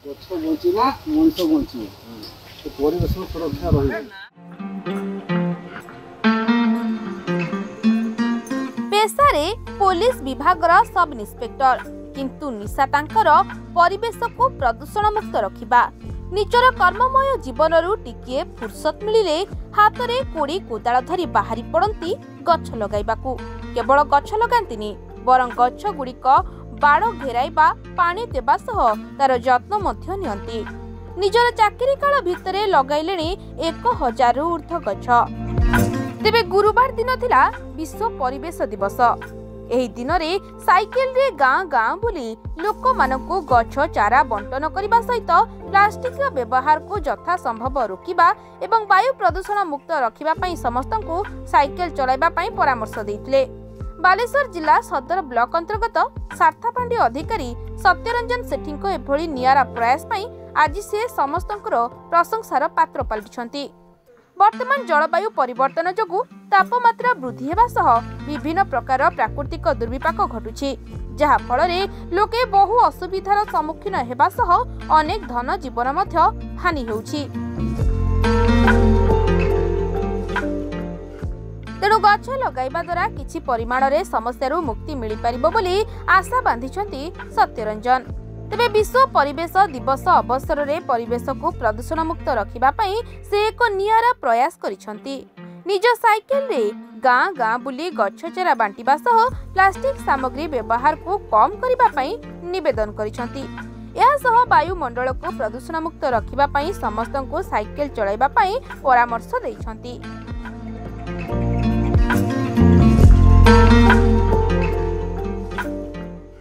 ଗଛ ବଞ୍ଚିଲେ ମଣିଷ ବଞ୍ଚିବ, ପରିବେଶ ସୁରକ୍ଷା ରହିବ। पेशारे पुलिस विभागर सब इन्स्पेक्टर किंतु निशा तांकर परिवेश को प्रदूषण मुक्त रखिबा निजर कर्ममय जीवनरू टिकिए फुर्सत मिलिले हाथ रे कोड़ी कोदाळ धरी बाहरी पड़ती गछ लगाइबाकू। केवल गछ लगांतिनी बरं गछ गुड़िक बाड़ घेराइबा पानी देबा सह तार जत्न मध्य नियंती। निजर चाकरी काल भितरे लगाइलेणी 1000 रु ऊर्ध्व गछ। तेबे गुरुवार दिन थिला विश्व परिवेश दिवस। एही दिन रे साइकेल रे गाँ गाँ बुली लोक मानकु गछ चारा बंटन करबा सहित प्लास्टिक व्यवहार को यथा संभव रोकिबा एवं वायु प्रदूषण मुक्त रखिबा पई समस्तंकु साइकेल चलाइबा पई परामर्श दैथिले। बालेश्वर जिला सदर ब्लॉक अंतर्गत सार्थापांडी अधिकारी सत्यरंजन सेठी को एभली नियारा प्रयास पई आज से समस्तंकर प्रशंसार पात्र पलटिछंती। वर्तमान जलवायु परिवर्तन जोगु तापमात्रा वृद्धि हेबा सह विभिन्न प्रकार प्राकृतिक दुर्विपाक घटुछि, जहा फल रे लोके बहु असुविधार सम्मुखीन हेबा सह अनेक धन जीवन मध्य हानि हेउछि। तेणु गछ लगाइबा द्वारा किछि परिमाण रे समस्या मुक्ति मिल पारिबो बोली आशा बांधिछंती सत्यरंजन। तेबे विश्व परिवेश दिवस अवसर रे परिवेश को प्रदूषण मुक्त रखिबा पई से एक नियारा प्रयास करिछंती। निज साइकेल रे गाँ गाँ बुली गछ चारा बांटिबा सह प्लास्टिक सामग्री व्यवहार को कम करिबा पई निवेदन करिछंती। या सह वायुमंडल को प्रदूषण मुक्त रखिबा पई समस्तंको साइकेल चलाइबा पई परामर्श दैछंती।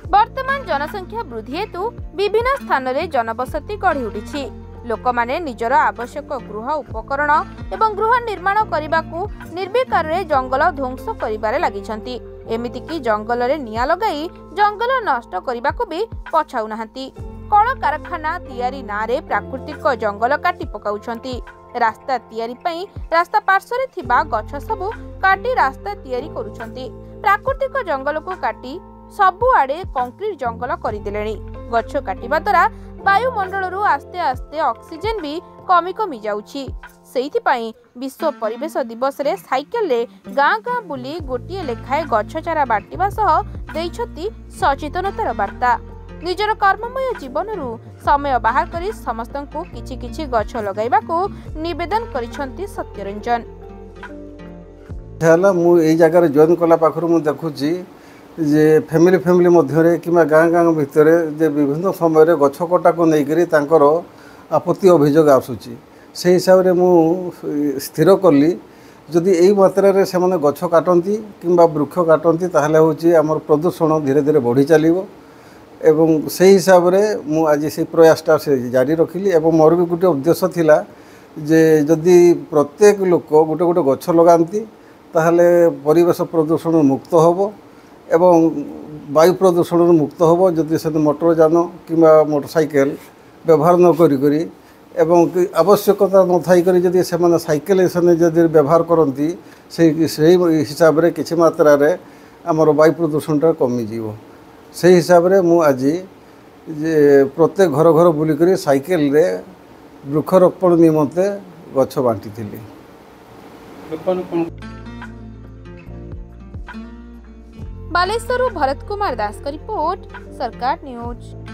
वर्तमान जनसंख्या वृद्धि हेतु विभिन्न स्थान रे जनबसति गढ़ी उठिछि। लोक माने निजर आवश्यक गृह उपकरण एवं गृह निर्माण करबाकू निर्विकार रे जंगल ध्वंस करिबारे लागिछंती। एमिति कि जंगल रे निया लगाई जंगल नष्ट करबाकू भी पछाउ नाहंती। कल कारखाना तैयारी ना रे प्राकृतिक जंगल काटी पकाउछंती। रास्ता तैयारी पई रास्ता पार्श्व रे थिबा गछ सबु काटी रास्ता तैयारी करूछंती। प्राकृतिक जंगल को काटी सबु आड़े कंक्रीट जंगल करदेले। गछ काटिबा द्वारा वायुमंडलरू आस्ते आस्ते ऑक्सीजन भी कमी कमी जाउछि। सेहिथि पई विश्व परिवेश दिवस रे साइकेल रे गाँ गाँ बुली गोटिए लेखाए गछ चारा बांटिबा सह दैछति सचेतनतार वार्ता। निजर कर्ममय जीवनरू समय बाहर करी समस्तंकु किछि किछि गछ लगाइबाकू निवेदन करिछंती सत्यरंजन। हैला मु एई जगह रे जॉइन कला पाखरु मु देखुछि जे फैमिली फैमिली मध्य कि गाँ गाँ भितर जे विभिन्न समय गछ कटा को लेकर तांकर आपत्ति अभियोग आसूची। से हिसाब रे मु स्थिर कली जदि यही मात्रा रे से माने गछ काटंती किंबा वृक्ष काटंती ताहले होची हमर प्रदूषण धीरे धीरे बढ़ी चलिबो। एवं से हिसाब रे मु आज से प्रयासटा से जारी रखिली। एवं मोर भी गोटे उद्देश्य थिला जे जदि प्रत्येक लोक गोटे गोटे गछ लगांती ताहले परिवेश प्रदूषण मुक्त होबो एवं वायु प्रदूषण मुक्त होबो। जदि से मोटर जान किंबा मोटरसाइकेल व्यवहार न करी एवं आवश्यकता न थाई करी जदि से माने साइकेल से जदि व्यवहार करती से हिसाब रे किछि मात्रा रे हमर वायु प्रदूषणटा कमी जीवो। से हिसाब रे मु आज जे प्रत्येक घर घर बुली करी साइकेल रे वृक्षरोपण निमंते गछ बांटी थिली। बालेश्वर भरत कुमार दास का रिपोर्ट, सरकार न्यूज।